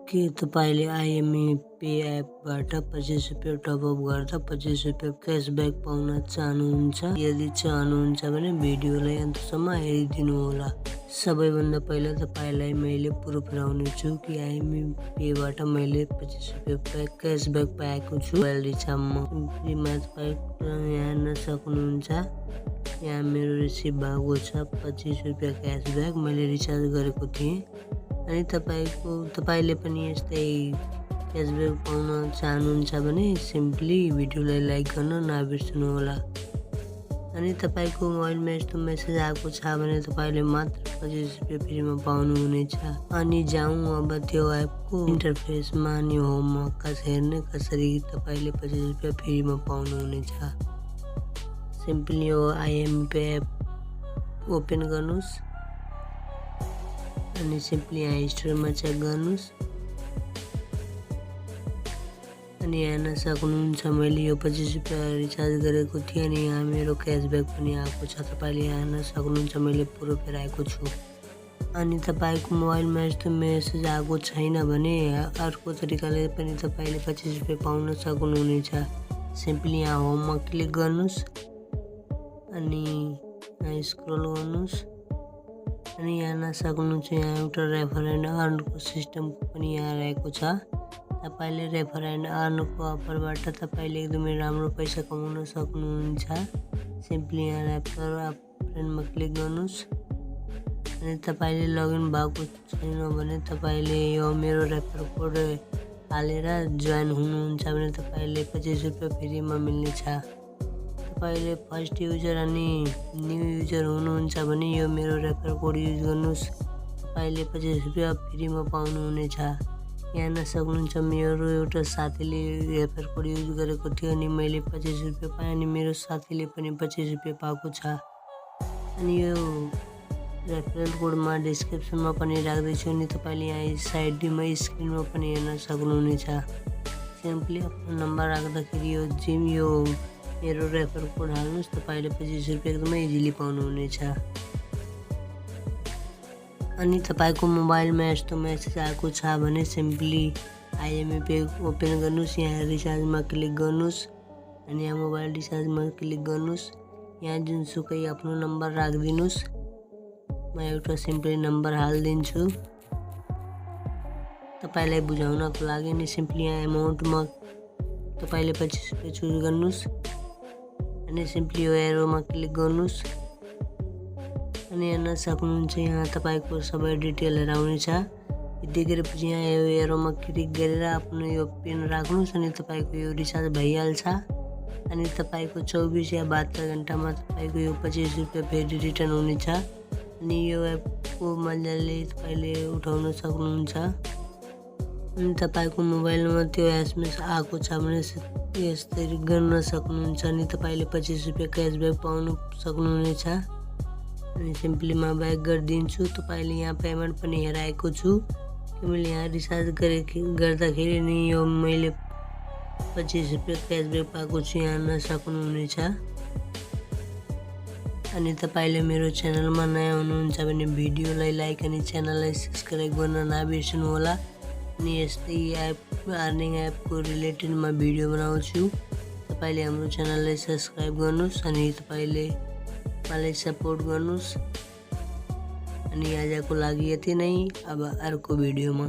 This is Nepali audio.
के तपाईले आइएमई पे एपबाट 25 रुपैयाँ टपअप गर्दा 25 रुपैयाँ क्यासब्याक पाउन चाहनुहुन्छ? यदि चाहनुहुन्छ भने भिडियोलाई अन्तसम्म हेरिदिनु होला। सबैभन्दा पहिला तपाईलाई मैले प्रुफ गराउनेछु कि आइएमई पेबाट मैले 25 रुपैयाँ क्यासब्याक पाएको छु मोबाइल रिचार्जमा। सिम्पलीमा तपाईँ यहाँ हेर्न सक्नुहुन्छ, यहाँ मेरो रिसिभ भएको छ 25 रुपैयाँ क्यासब्याक मैले रिचार्ज गरेको थिएँ। अनि तपाईले पनि यस्तै क्यासब्याक पाउन चाहनुहुन्छ भने सिम्पली भिडियोलाई लाइक गर्न नबिर्सनु होला। अनि तपाईको मोबाइलमा यस्तो मेसेज आएको छ भने तपाईले मात्र 25 रुपैयाँ फ्रीमा पाउनुहुनेछ। अनि जाउँ अब त्यो एपको इन्टरफेसमा अनि होममा हेर्ने कसरी तपाईले 25 रुपैयाँ फ्रीमा पाउनुहुनेछ। सिम्पली यो आइएमई पे एप ओपन गर्नुस् अनि सिम्पली यहाँ हिस्ट्रीमा चेक गर्नुस्। अनि हेर्न सक्नुहुन्छ मैले यो 25 रुपैयाँ रिचार्ज गरेको थिएँ अनि यहाँ मेरो क्यासब्याक पनि आएको छ। तपाईले यहाँ हेर्न सक्नुहुन्छ मैले प्रुफ राखेको छु। अनि तपाईको मोबाइलमा यस्तो मेसेज आएको छैन भने अर्को तरिकाले पनि तपाईले 25 रुपैयाँ पाउन सक्नुहुनेछ। सिम्पली यहाँ होममा क्लिक गर्नुस् अनि यहाँ स्क्रोल गर्नुस् अनि यहाँ हेर्न सक्नुहुन्छ यहाँ एउटा रेफर एन्ड अर्नको सिस्टमको पनि यहाँ रहेको छ। तपाईले रेफर एन्ड अर्नको अफरबाट तपाईले एकदमै राम्रो पैसा कमाउन सक्नुहुन्छ। सिम्पली यहाँ रेफर फ्रेन्डमा क्लिक गर्नुस् अनि तपाईले लगइन भएको छैन भने तपाईले यो मेरो रेफर कोड हालेर जोइन हुनुहुन्छ भने तपाईले 25 रुपैयाँ फ्रीमा मिल्नेछ। तपाईले फर्स्ट युजर अनि न्यू युजर हुनुहुन्छ भने यो मेरो रेफर कोड युज गर्नुस्, तपाईले 25 रुपैयाँ फ्रीमा पाउनुहुनेछ। यहाँ हेर्न सक्नुहुन्छ मेरो एउटा साथीले रेफर कोड युज गरेको थियो अनि मैले 25 रुपैयाँ पाएँ अनि मेरो साथीले पनि 25 रुपैयाँ पाएको छ। अनि यो रेफरल कोडमा डिस्क्रिप्सनमा पनि राख्दैछु अनि तपाईले यहाँ साइडमा स्क्रिनमा पनि हेर्न सक्नुहुनेछ। सिम्पली आफ्नो नम्बर राख्दाखेरि यो मेरो रेफर कोड हाल्नुस्, तपाईले 25 रुपैयाँ एकदमै इजिली पाउनुहुनेछ। अनि तपाईको मोबाइलमा यस्तो मेसेज आएको छ भने सिम्पली आइएमई पे ओपन गर्नुस्, यहाँ रिचार्जमा क्लिक गर्नुस् अनि यहाँ मोबाइल रिचार्जमा क्लिक गर्नुस्। यहाँ जुनसुकै आफ्नो नम्बर राखिदिनुस्, म एउटा सिम्पली नम्बर हालिदिन्छु तपाईलाई बुझाउनको लागि। अनि सिम्पली यहाँ एमाउन्टमा तपाईले 25 रुपैयाँ चुज गर्नुस् अनि सिम्पली यो एरोमा क्लिक गर्नुस् अनि हेर्न सक्नुहुन्छ यहाँ तपाईको सबै डिटेलहरु आउनेछ। यतिखेरपछि यहाँ यो एरोमा क्लिक गरेर आफ्नो यो पिन राख्नुस् अनि तपाईको यो रिचार्ज भइहाल्छ। अनि तपाईको 24 या 72 घण्टामा तपाईको यो 25 रुपैयाँ फेरि रिटर्न हुनेछ। अनि यो एपको मजाले तपाईले उठाउन सक्नुहुन्छ। अनि तपाईको मोबाइलमा त्यो एसएमएस आएको छ भने यसरी गर्न सक्नुहुन्छ अनि तपाईले 25 रुपैयाँ क्यासब्याक पाउन सक्नुहुनेछ। अनि सिम्पली म ब्याक गरिदिन्छु। तपाईले यहाँ पेमेन्ट पनि हेराएको छु कि मैले यहाँ रिचार्ज गर्दाखेरि नि यो मैले 25 रुपैयाँ क्यासब्याक पाएको छु, यहाँ हेर्न सक्नुहुनेछ। अनि तपाईले मेरो च्यानलमा नयाँ हुनुहुन्छ भने भिडियोलाई लाइक अनि च्यानललाई सब्स्क्राइब गर्न नबिर्सनु होला। अनि यस्तै एप अर्निङ एपको रिलेटेडमा भिडियो बनाउँछु। तपाईले हाम्रो च्यानललाई सब्स्क्राइब गर्नुस् अनि तपाईले मलाई सपोर्ट गर्नुस्। अनि आजको लागि यति नै, अब अर्को भिडियोमा